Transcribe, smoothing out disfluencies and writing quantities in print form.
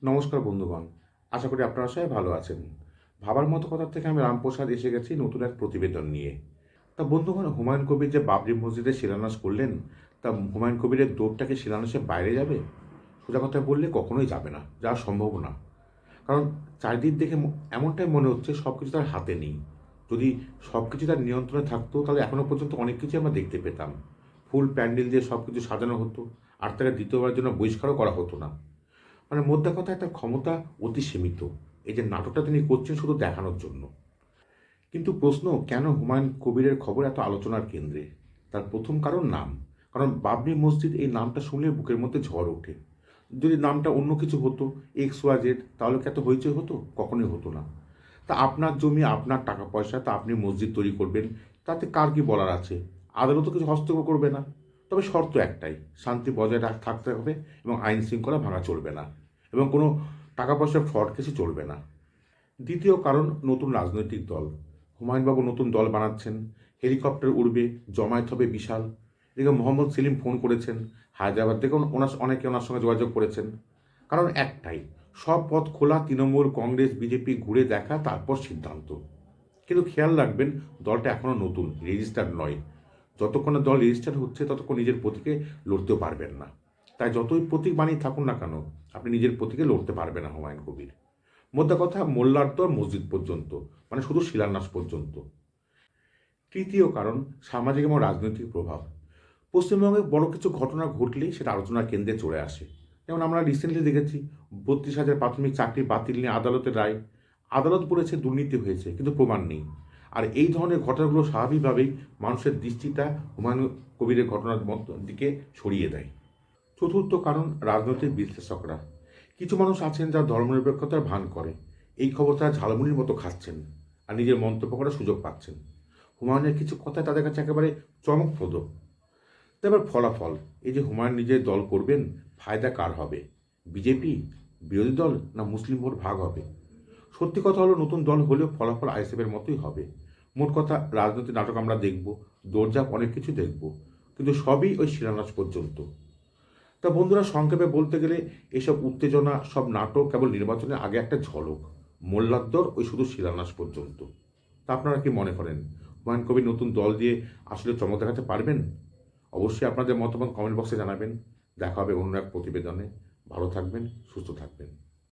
নমস্কার বন্ধুগণ, আশা করি আপনারা সবাই ভালো আছেন। ভাবার মতো কথা থেকে আমি রামপ্রসাদ এসে গেছি নতুন এক প্রতিবেদন নিয়ে। তা বন্ধুগণ, হুমায়ুন কবির যে বাবরি মসজিদের শিলান্যাস করলেন, তা হুমায়ুন কবিরের দৌড়টা কি শিলান্যাসের বাইরে যাবে? সোজা কথা বললে কখনোই যাবে না, যাওয়া সম্ভব না। কারণ চারিদিক দেখে এমনটাই মনে হচ্ছে সব কিছু তার হাতে নেই। যদি সব কিছু তার নিয়ন্ত্রণে থাকতো তাহলে এখনও পর্যন্ত অনেক কিছু আমরা দেখতে পেতাম। ফুল প্যান্ডেল দিয়ে সব কিছু সাজানো হতো, আর তাকে দ্বিতীয়বার জন্য বহিষ্কারও করা হতো না। মানে মোদ্দা কথা, তার ক্ষমতা অতি সীমিত। এই যে নাটকটা তিনি করছেন শুধু দেখানোর জন্য। কিন্তু প্রশ্ন, কেন হুমায়ুন কবিরের খবর এত আলোচনার কেন্দ্রে? তার প্রথম কারণ নাম। কারণ বাবরি মসজিদ এই নামটা শুনলে বুকের মধ্যে ঝড় ওঠে। যদি নামটা অন্য কিছু হতো, এক্স ওয়াই জেড, তাহলে কি এত হইচই হতো? কখনোই হতো না। তা আপনার জমি, আপনার টাকা পয়সা, তা আপনি মসজিদ তৈরি করবেন, তাতে কার কি বলার আছে? আদালতও কিছু হস্তক্ষেপ করবে না। তবে শর্ত একটাই, শান্তি বজায় থাকতে হবে এবং আইন শৃঙ্খলা ভাঙা চলবে না, এবং কোনো টাকা পয়সার ফ্রড কিছু চলবে না। দ্বিতীয় কারণ, নতুন রাজনৈতিক দল। হুমায়ুনবাবু নতুন দল বানাচ্ছেন, হেলিকপ্টার উড়বে, জমায়েত হবে বিশাল। এদিকে মোহাম্মদ সেলিম ফোন করেছেন, হায়দ্রাবাদ থেকে অনেকে ওনার সঙ্গে যোগাযোগ করেছেন। কারণ একটাই, সব পথ খোলা, তৃণমূল, কংগ্রেস, বিজেপি ঘুরে দেখা, তারপর সিদ্ধান্ত। কিন্তু খেয়াল রাখবেন, দলটা এখনও নতুন, রেজিস্টার্ড নয়। যতক্ষণ না দল রেজিস্টার্ড হচ্ছে ততক্ষণ নিজের প্রতীকে লড়তেও পারবেন না। তাই যতই প্রতীক বানিয়ে থাকুন না কেন, আপনি নিজের প্রতীকে লড়তে পারবেন না হুমায়ুন কবির। মোদ্দা কথা, মোল্লার দর মসজিদ পর্যন্ত, মানে শুধু শিলান্যাস পর্যন্ত। তৃতীয় কারণ, সামাজিক এবং রাজনৈতিক প্রভাব। পশ্চিমবঙ্গে বড় কিছু ঘটনা ঘটলেই সেটা আলোচনার কেন্দ্রে চলে আসে। যেমন আমরা রিসেন্টলি দেখেছি 32,000 প্রাথমিক চাকরি বাতিল নিয়ে আদালতের রায়। আদালত বলেছে দুর্নীতি হয়েছে, কিন্তু প্রমাণ নেই। আর এই ধরনের ঘটনাগুলো স্বাভাবিকভাবেই মানুষের দৃষ্টিটা হুমায়ুন কবিরের ঘটনার দিকে সরিয়ে দেয়। চতুর্থ কারণ, রাজনৈতিক বিশ্লেষকরা। কিছু মানুষ আছেন যারা ধর্মনিরপেক্ষতার ভান করে। এই খবর তারা ঝালমুড়ির মতো খাচ্ছেন আর নিজের মন্তব্য করার সুযোগ পাচ্ছেন। হুমায়ুনের কিছু কথাই তাদের কাছে একেবারে চমকপ্রদ। তো এবার ফলাফল, এই যে হুমায়ুন নিজের দল করবেন, ফায়দা কার হবে? বিজেপি, বিরোধী দল, না মুসলিম ভোট ভাগ হবে? সত্যি কথা হলো, নতুন দল হলেও ফলাফল আইএসএফের মতোই হবে। মোট কথা, রাজনৈতিক নাটক আমরা দেখব, দৌড়ঝাঁপ অনেক কিছু দেখব, কিন্তু সবই ওই শিলান্যাস পর্যন্ত। তা বন্ধুরা, সংক্ষেপে বলতে গেলে এসব উত্তেজনা, সব নাটক কেবল নির্বাচনের আগে একটা ঝলক। মোল্লাদ্দর ওই শুধু শিলান্যাস পর্যন্ত। তা আপনারা কি মনে করেন, হুমায়ুন কবির নতুন দল দিয়ে আসলে চমক দেখাতে পারবেন? অবশ্যই আপনাদের মতামত কমেন্ট বক্সে জানাবেন। দেখা হবে অন্য এক প্রতিবেদনে। ভালো থাকবেন, সুস্থ থাকবেন।